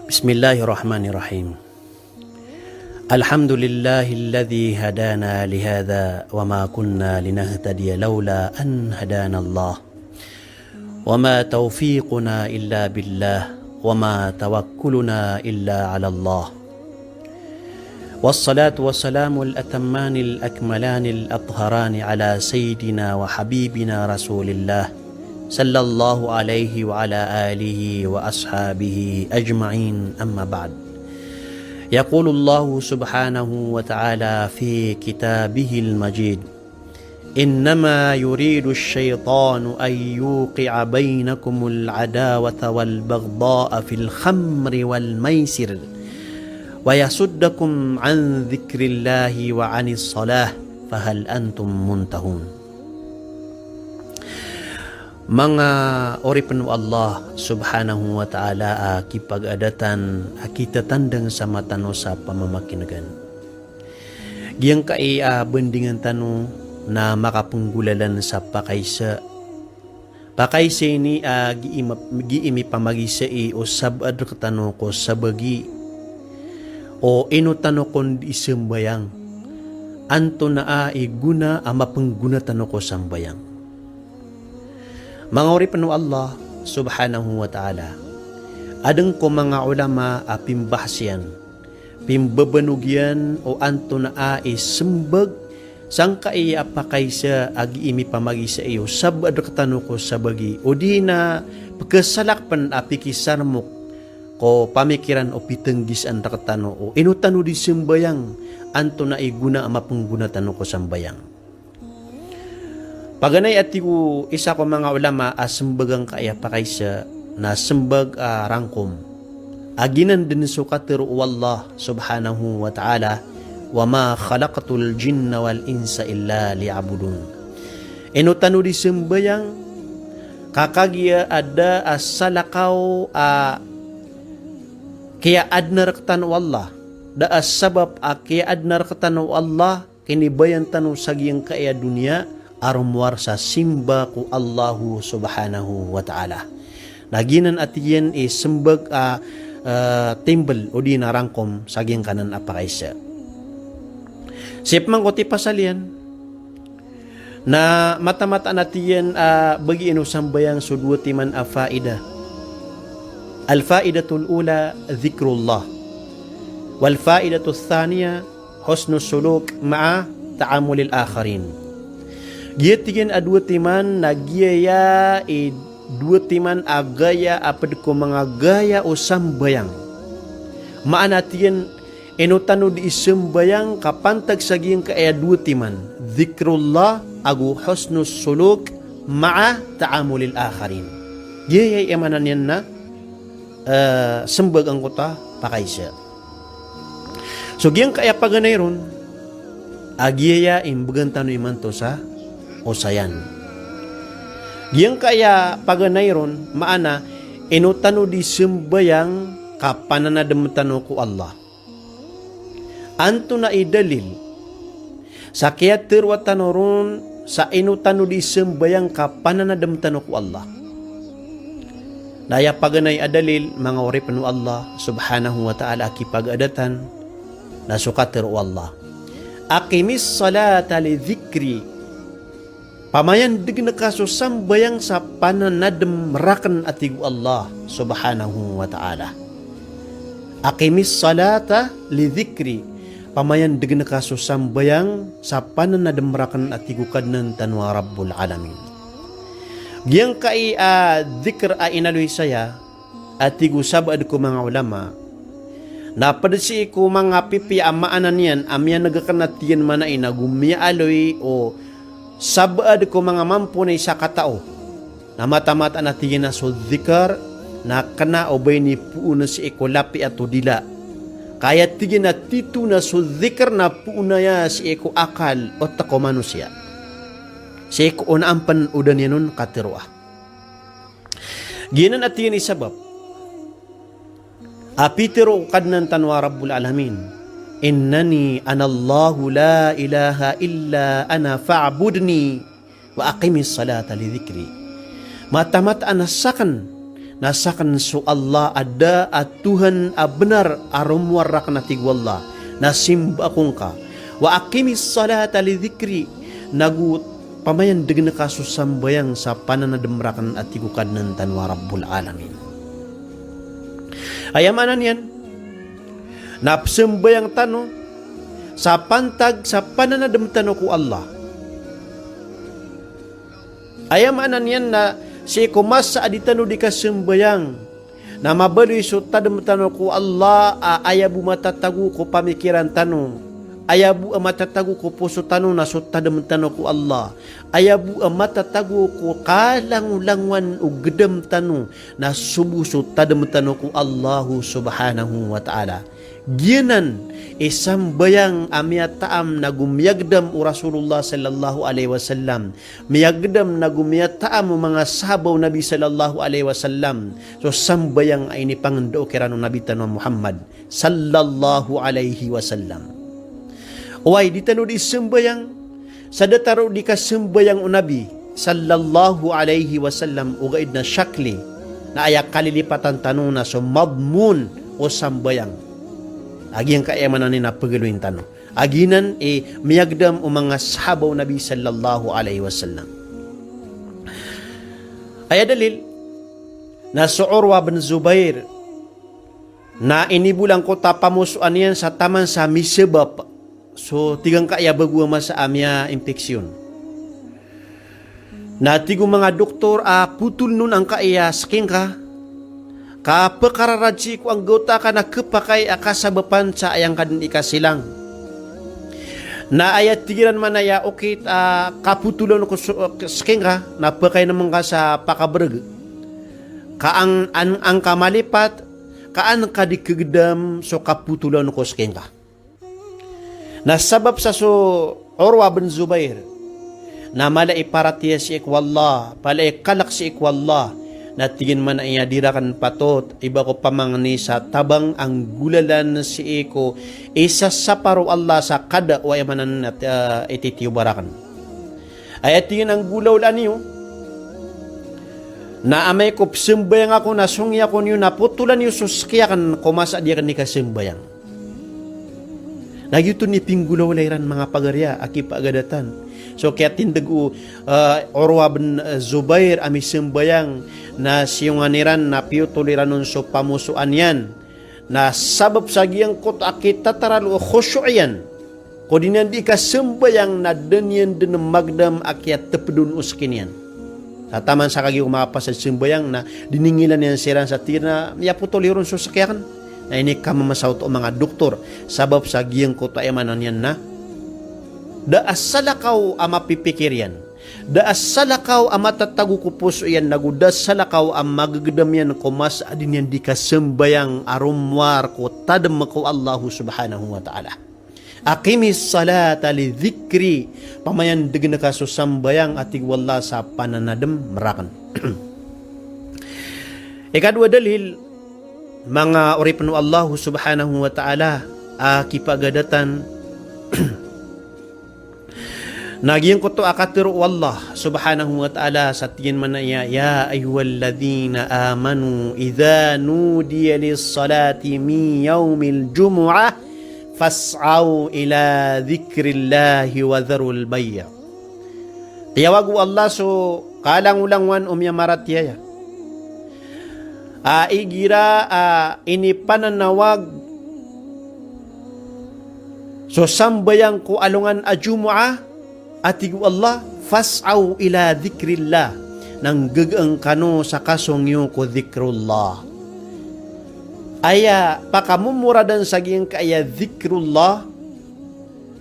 بسم الله الرحمن الرحيم. الحمد لله الذي هدانا لهذا وما كنا لنهتدي لولا أن هدانا الله وما توفيقنا إلا بالله وما توكلنا إلا على الله والصلاة والسلام الأتمان الأكملان الأطهران على سيدنا وحبيبنا رسول الله صلى الله عليه وعلى آله وأصحابه أجمعين. أما بعد، يقول الله سبحانه وتعالى في كتابه المجيد: إنما يريد الشيطان أن يوقع بينكم العداوة والبغضاء في الخمر والميسر ويصدكم عن ذكر الله وعن الصلاة فهل أنتم منتهون. Mga oripan Allah subhanahu wa ta'ala kipag-adatan kita tandang sa matano sa pamamakinagan. Giyang kai bendingan tano na makapunggulalan sa pakaysa. Pakaysa ini giimi pamagisa o sabad katano ko sabagi o inutano kon isembayang. Anto na iguna mapengguna tano ko sambayang. Mga oripan Allah subhanahu wa ta'ala, adeng ko mga ulama pimbahsian, pimbabanugyan o anto na sembag sangka apakay sa agi-imi pamagi sa iyo sabad katano ko sabagi o di na pagkasalakpan pikisarmok ko pamikiran o pitanggis ang katano o inutano di sembayang anto na iguna mapungguna tano ko sambayang. Paganay at isa ko mga ulama sembagang kaya pakaysa na sembag rangkom. Aginan din sukatir wallah subhanahu wa ta'ala wa ma khalaqatul jinna wal insa illa liya'budun. Inutano di sembayang kakagya ada salakaw kaya adnar katano Allah. Da sabab kaya adnar katano Allah kinibayan tano sagiyang kaya dunia arumwar sa simba ku Allahu subhanahu wa ta'ala. Naginan at yan sembag timbal o di narangkom saging kanan apakaysa. Sip man ko ti pasalian na mata-mata natin bagi ino sambayang sudwati man faida. Al-faidatul ula dhikrullah wal faidatul thaniya husnul suluk ma'a ta'amulil akharin. Giyatigin dua timan nagyaya dua timan agaya apad ko mga gaya o sambayang. Maanatiyan inutano di sambayang kapantag saging kaya dua timan. Dhikrullah agu husnus suluk ma'a ta'amulil akharin. Giyay emanan yan na sembag ang kota pakaysa. So giyang kaya paganay ron agiyaya imbagan tano iman to sa o sayan. Giyang kaya paganay ron maana inutano di sembayang kapananadamatano ko Allah. Anto na idalil sa kaya tirwatano ron sa inutano di sembayang kapananadamatano ko Allah. Daya paganay adalil mga oripano Allah subhanahu wa ta'ala kipag-adatan na sukatir Allah. Aqimis salata li dhikri. Pamayan dig na kaso sambayang sa pananadam rakan atigu Allah subhanahu wa ta'ala. Aqimis salata li dhikri. Pamayan dig na kaso sambayang sa pananadam rakan atigu kadnan tanwa rabbul alamin. Giyang kai dhikr inaluy saya atigu sabad ko mga ulama. Napadasi ko mga pipi amaanan yan amyan nagakanatiyan manay na gumya aloy o sabad ko mga mampu na isa katao na mata-mata natin na so dhikar na kana obay ni puuna si ekolapi ato dila kaya tigin na tito na so dhikar na puuna ya si eko akal o tako manusia si eko unaampan udan yanon katirwa ginan at yun isabab apitiro kadnan tanwa rabbul alamin. Innani anallahu la ilaha illa ana fa'budni wa aqimis salata li dhikri. Mata-mata anasakan nasakan so Allah ada at Tuhan benar arumwarak na tigwallah na simba kong ka wa aqimis salata li dhikri nagu pamayan degna kasusambayang sa pananademrakan at tigukan ng tanwa Rabbul Alamin. Ayamanan yan napsembayang tano sa pantag sa pananadem tano ko Allah. Ayamanan yan na si kumas sa aditano di kasembayang na mabali so tadem tano ko Allah ayabu matatagu ko pamikiran tano ayabu matatagu ko puso tano na so tadem tano ko Allah ayabu matatagu ko kalang-langwan o gedem tano na subu so tadem tano ko Allah subhanahu wa ta'ala. Ginan isang bayang amiyataam na gumiyagdam o Rasulullah sallallahu alaihi wasallam miyagdam na gumiyataam o mga sahabaw Nabi sallallahu alaihi wasallam so sambayang ay ni Panginoon kirano Nabi tanong Muhammad sallallahu alaihi wasallam. Uway di tano di sambayang sa dataro di kasambayang o Nabi sallallahu alaihi wasallam ugaid na syakli na ayak kalilipatan tanong na so madmun o sambayang agi ang kaayamanan ni napagaluin tano. Aginan miyagdam o mga sahabaw Nabi sallallahu alaihi wasallam. Ay dalil na sa Urwa bin Zubair na inibulang ko tapamusuan yan sa taman sa misebab. So tigang kaaya baguwa sa amya infeksyon. Na tigo mga doktor putol nun ang kaaya skin ka. Kapakararaji ko ang gota ka na kapakay akasabapan sa ayang kadin ikasilang. Na ayat tigiran manaya okay kaputulan ko sking ka napakay naman ka sa pakabrag. Kaang ang kamalipat kaan ka di kagdam so kaputulan ko sking ka. Na sabab sa so Urwa bin Zubair na mala iparatiya si ikwallah pala ikalak si ikwallah na tingin man ay dirakan patot, iba ko pamangni sa tabang ang gulalan si iko, isa sa paro Allah sa kada o ayamanan at ititiyo barakan. Ay tingin ang gulaw lan niyo, na amay ko simbayang ako, nasungya ko niyo, naputulan niyo suskiyakan, kumasa diya kan ni kasimbayang. Nagyuto ni pinggulaw layran mga pagarya, aki paagadatan. So kaya tindag Urwa bin Zubair ami simbayang na siyong aniran na piyutuliranon so pamusuan yan na sabab sa giyang kot akita taralu khusyu'yan ko dinan di ka simbayang na danyan din magdam akyat tepedun uskin yan sa taman sa kagi umapas sa simbayang na diningilan yan siran sa tira ya putuliron so sakyakan na ini kamamasaw to mga doktor sabab sa giyang kot ayamanan yan na daas salakaw ang mapipikir yan. Daas salakaw ang matatago ko puso yan. Nagudas salakaw ang magagdam yan. Kumas adin yan di kasembayang arumwar ko tadam ko Allah subhanahu wa ta'ala. Aqimis salata li dhikri. Pamayan dig na kasusambayang atig wala sa pananadam merakan. Ikadwa dalil mga oripano Allah subhanahu wa ta'ala kipagadatan Nagyang ko to akatiru Allah subhanahu wa ta'ala sa tingin man niya ya ayyuhalladhina amanu idha nudiya lis-salati min yawmil jumu'ah fas'au ila dhikrillahi wa dharul bay'. Tiyawagu Allah so kalangulangwan umyamaratiya. Igira ini pananawag so sambayang ko alungan a jumu'ah atigu Allah fas'au ila dhikrillah nang gagang kano sa kasongyo ko dhikrullah aya pakamumuradan sa giyang kaya dhikrullah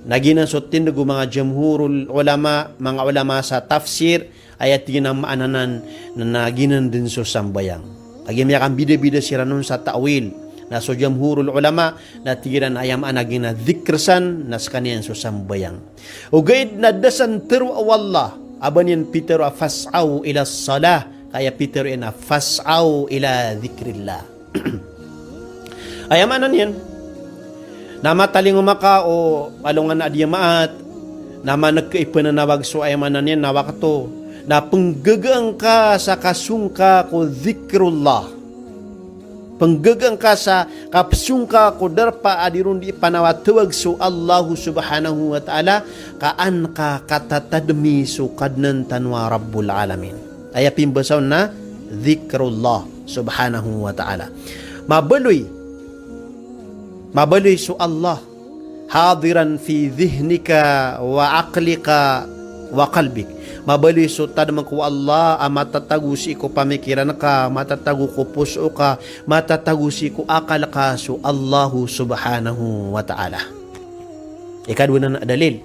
naginan so tindugo mga jamhurul ulama mga ulama sa tafsir ayat tingin maananan na naginan din so sambayang agimya kang bida-bida siranon sa ta'wil na so jamhurul ulama na tigiran ayam anagin na dhikrsan nas kaniyan so sambayang. O gaid na dasan teru awallah aban yan Peter fas'au ila salah kaya Peter yan fas'au ila dhikrillah. Ayam anan yan na mataling umaka o alungan na adiyamaat na nagkaipananawag so ayam anan yan nawakato na penggagang ka sa kasungka ko zikrullah. Penggagang ka sa kapsungka ko darpa adirun di panawatawag so Allah subhanahu wa ta'ala kaan ka katatadmi so kadnan tanwa rabbul alamin. Aya pimbasaw na zikrullah subhanahu wa ta'ala. Mabaloy so Allah hadiran fi dhihnika wa aqlika wa qalbik. Mabali so tadamang ko Allah matatago si ko pamikiran ka, matatago ko puso ka, matatago si ko akal ka so Allah subhanahu wa ta'ala. Ikadwa na dalil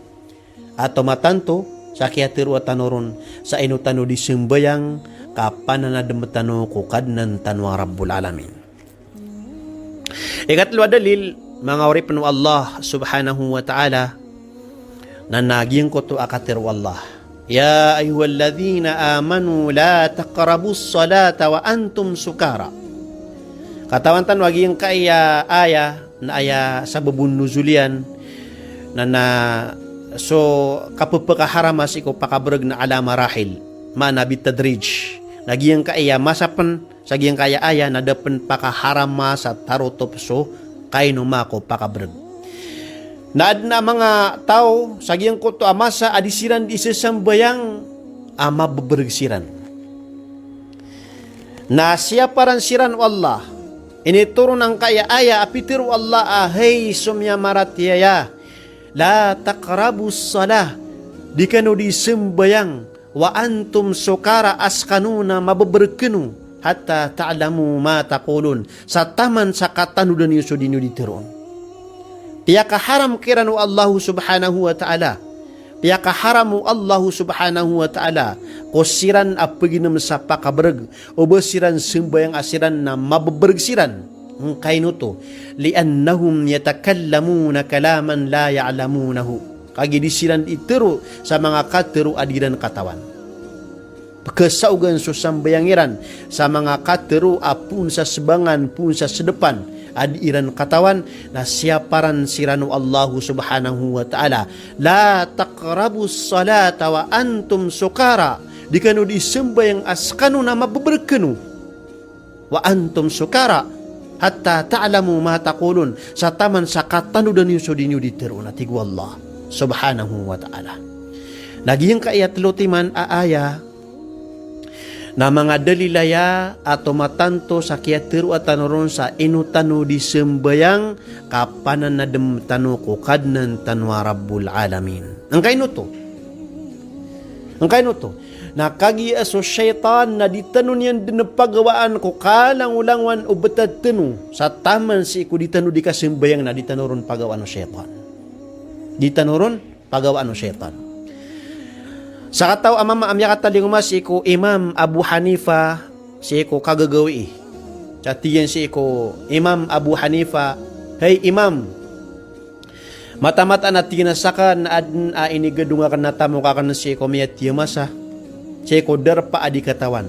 ato matanto sa kiatiru at tanoron sa inutano di simbayang kapananadamatano ko kadnan tanwa rabbul alamin. Ikatlo dalil mga oripno Allah subhanahu wa ta'ala na naging ko to akatiru Allah. Ya ayyuhalladzina amanu la taqrabus salata wa antum sukara. Katawantan wagi yung kaya aya na aya sa babun nuzulian na so kapupakaharamas iko pakabrag na ala marahil mana bitadrij. Nagiyang kaya masapan sa giyang kaya aya na dapen pakaharama sa tarotop so kay numako pakabrag. Naad na mga tao, sagyang ko to amasa, adisiran di sesambayang ama bebergsiran. Na siaparan siran Allah, ini turun ang kaya aya, apitiru Allah ahai sumya maratiyaya, la taqrabus salah, di kanu di sembayang, wa antum sukara askanuna mabeberkenu, hatta ta'lamu ma taqulun, sa taman sa katanudan yung sudinu ditirun. Piyaka haram kiranu Allah subhanahu wa ta'ala. Piyaka haramu Allah subhanahu wa ta'ala. Kusiran apaginam sa pakabrag. O basiran sembayang asiran na mababragsiran. Ang kainuto. Liannahum yatakallamuna kalaman la ya'lamunahu. Kagidisiran itero sa mga katero adiran katawan. Kesaugan susambayangiran sa mga katero apun sa sebangan pun sa sedepan. Adiran katawan na siaparan siranu Allah subhanahu wa ta'ala la taqrabus salata wa antum sukara di kanu disembayang askanu na mabeberkenu wa antum sukara hatta ta'lamu ma taqulun sa taman sa katanu dan yusudinyu diteruna tigu Allah subhanahu wa ta'ala. Lagi yung kaayat lutiman aaya na mga dalilaya ato matanto sa kiatiru at tanoron sa inutano di sembayang kapanan na demtano ko kadnan tanwa rabbul alamin. Ang kainuto na kagi aso syaitan na ditanon yan dinapagawaan ko kalang ulangwan o betad tanu sa taman si iku ditano di kasembayang na ditanoron pagawaan o syaitan. Ditanoron pagawaan o syaitan. Sa kataw amama amya katalingumas si ko Imam Abu Hanifa si ko kagagawi. Chatiyan si ko Imam Abu Hanifa, hey Imam, mata-mata na tinasakan na adn a inigadunga kan natamo kakan si ko miyat yamasa. Si ko darpa adi katawan.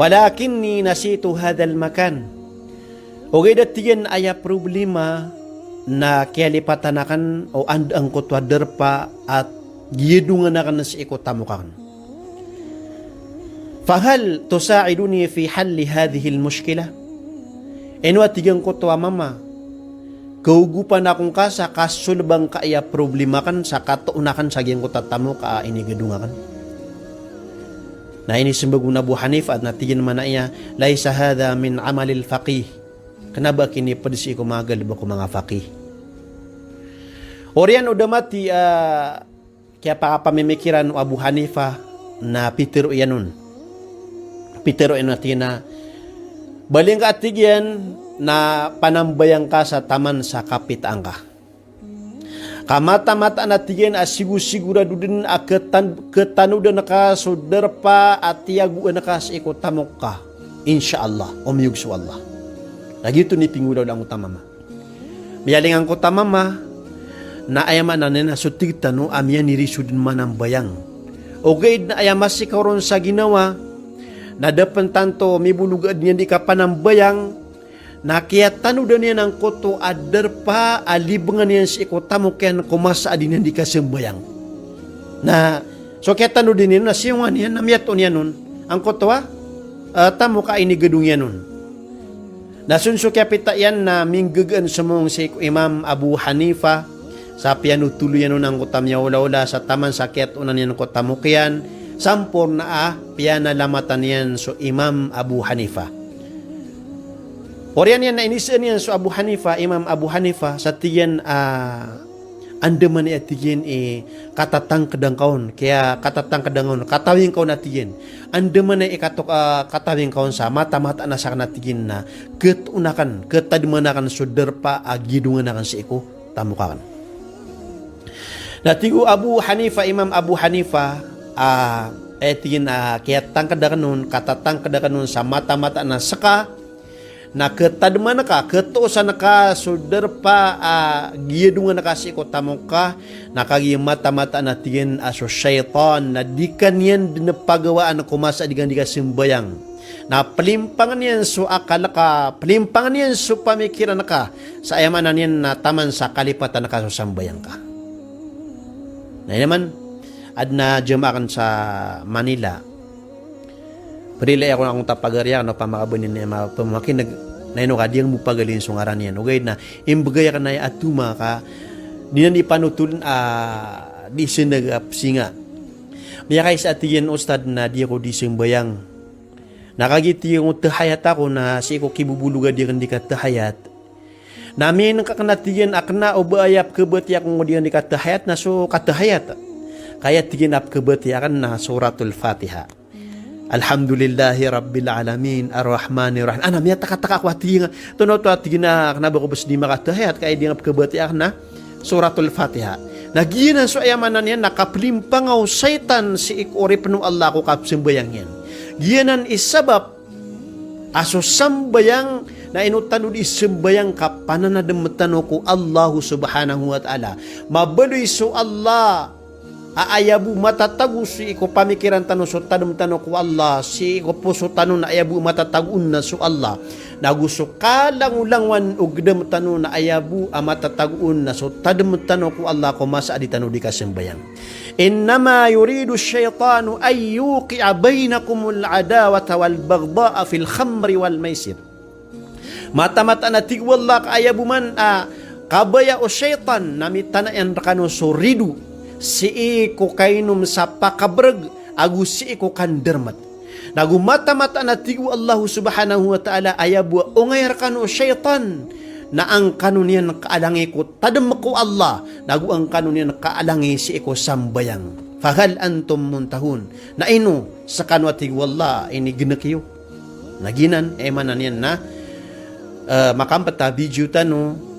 Walakinni nasitu hadal makan. Ogay datiyan aya problema na kialipatanakan o andang ko darpa at giyedungan na ka na si iko tamukan. Fahal tusa'iduni fi halli hadhihi al-mushkila? Enwa tigang ko to mama. Kaugupan akong ka sa kasulbang kaya problema kan sa katuunakan sa giyang ko tatamu ka inigedungan. Na ini sembagong na Abu Hanifa at natigyan naman na iya laysa hadha min amalil faqih. Kanaba kini padisi ko magal ba ko mga faqih. Orian udamati kaya pakapamimikiran o Abu Hanifa na pitiro iyanun. Pitiro iyan natin na baling ka atigyan na panambayang ka sa taman sa kapitaang ka. Kamata-mata natigyan asigu-sigurado din ketanudan na ka so derpa at tiyaguan na ka sa ikotamok ka. Insyaallah, umiyog sa Allah. Lagi ito ni pingudaw lang utamama. Miyalingan ko tamama, na ayaman na nena sutig tano amya nirisudin man ang bayang. Okay na ayamas si karon sa ginawa na dapan tanto mibulugad niya di ka pa ng bayang na kaya tano da niya ng koto adar pa alibangan niya si ikotamo kaya kumasa adin niya di ka sembayang. Na So kaya tano din yun na siyungan yan, namyaton yan nun. Ang kotwa, tamo ka inigedung yan nun. Nasunso kaya pita yan na minggagan sa mong si Imam Abu Hanifa, sa pianutulo yan nun ang kutam niya ula-ula, sa taman sakit unan yan kutamukyan, sampor na piana lamatan yan so Imam Abu Hanifa. Orian yan na inisan yan so Abu Hanifa, Imam Abu Hanifa, sa tiyan andaman niya tiyan katatang kadangkaon, kaya katatang kadangkaon, katawing kaon na tiyan. Andaman niya katawing kaon sa mata-mata na sa kanatiyan na ketunakan, ketadmanakan suderpa agidungan akan si iko, tamukakan. Natigo Abu Hanifa, Imam Abu Hanifa, tiyan kaya tangkadakan katatang kadangkaon sa mata-mata na saka, na ketadman ka, ketusan ka, sudar pa, giyadungan na kasi ko tamong ka, nakagimata-mata natin aso syaitan, na di kanyan dinapagawaan na kumasa di ka simbayang. Na pelimpangan yan so akala ka, pelimpangan yan so pamikiran ka, sa ayamanan yan na taman sa kalipatan na ka so sambayang ka. Na naman, ad na jumakan sa Manila, Prilay ako na akong tapagarya, no, pamakabunin niya, pamakin, naino ka, diyang mupagalin sa ngaran yan. Okay na, imbagaya ka na atuma ka, di na ipanutulin, di sinagapsinga. Maya kayo sa atiyan, Ustad, na di ako di simbayang. Nakagiti yung tahayat ako na si ko kibubuluga di kan di ka tahayat. Namin kakanatiyan akna o baayap kabati akong di kan di ka tahayat na so katahayat. Kaya tiginap kabati akan na suratul Fatiha. Alhamdulillahi Rabbil Alamin Ar-Rahmanir Rahim. Anam ya taka-taka ko tinga. Tuno to tigina kana ba ko bas di makatahayat kay di ngapkabati na suratul Fatiha. Nagina so ayamanan yan nakaplimpangaw syaitan si ikori penuh Allah ko kapsimbayang yan. Giyanan isabab aso sambayang na inutano di sembayang kapanan na demetano ko Allah subhanahu wa ta'ala. Mabaluy so Allah aayabu matatagu si iko pamikiran tano so tanong ko Allah si iko puso tano na ayabu matatagun na so Allah naguso kalangulangwan og dem tano na ayabu matatagun na so tadem tano ko Allah ko masa adi tano di kasembayang. Innama yuridu syaitanu ay yuqi'a bainakumul adawata wal baghdha'a fil khamri wal maisir. Mata-mata na tigwalla ka ayabu man kabaya o syaitan namitana yan rakano so ridu si iko kainom sa pakabrag agu si iko kandermat. Nagumata-mata na tigu Allah subhanahu wa ta'ala ayabu ungayar kanu syaitan na ang kanunian kaalangi ko tadam ko Allah nagu ang kanunian kaalangi si iko sambayang. Fahal antum muntahun na ino sa kanwa tigu Allah ini ginakiyo. Naginan emanan yan na makampata video tano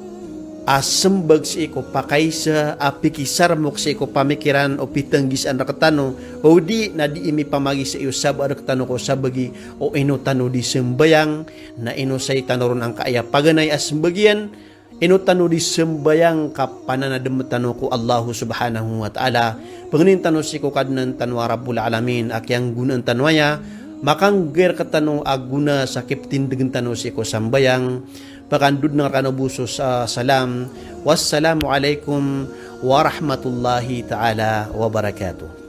asembag si iko pakaysa apikisar mo si iko pamikiran o pitanggis ang rakatano o di na di imi pamagi sa iyo sab rakatano ko sabagi o ino tano di sembayang na ino say tanoron ang kaaya paganay asembagyan ino tano di sembayang kapananademetano ko Allah subhanahu wa ta'ala panginin tano si iko kadnan tanwa Rabbul Alamin akyang gunan tanwaya makangger katano aguna sa kiptindegan tano si iko sambayang pakandud ng kanabusos salam. Wassalamu alaikum warahmatullahi ta'ala wabarakatuh.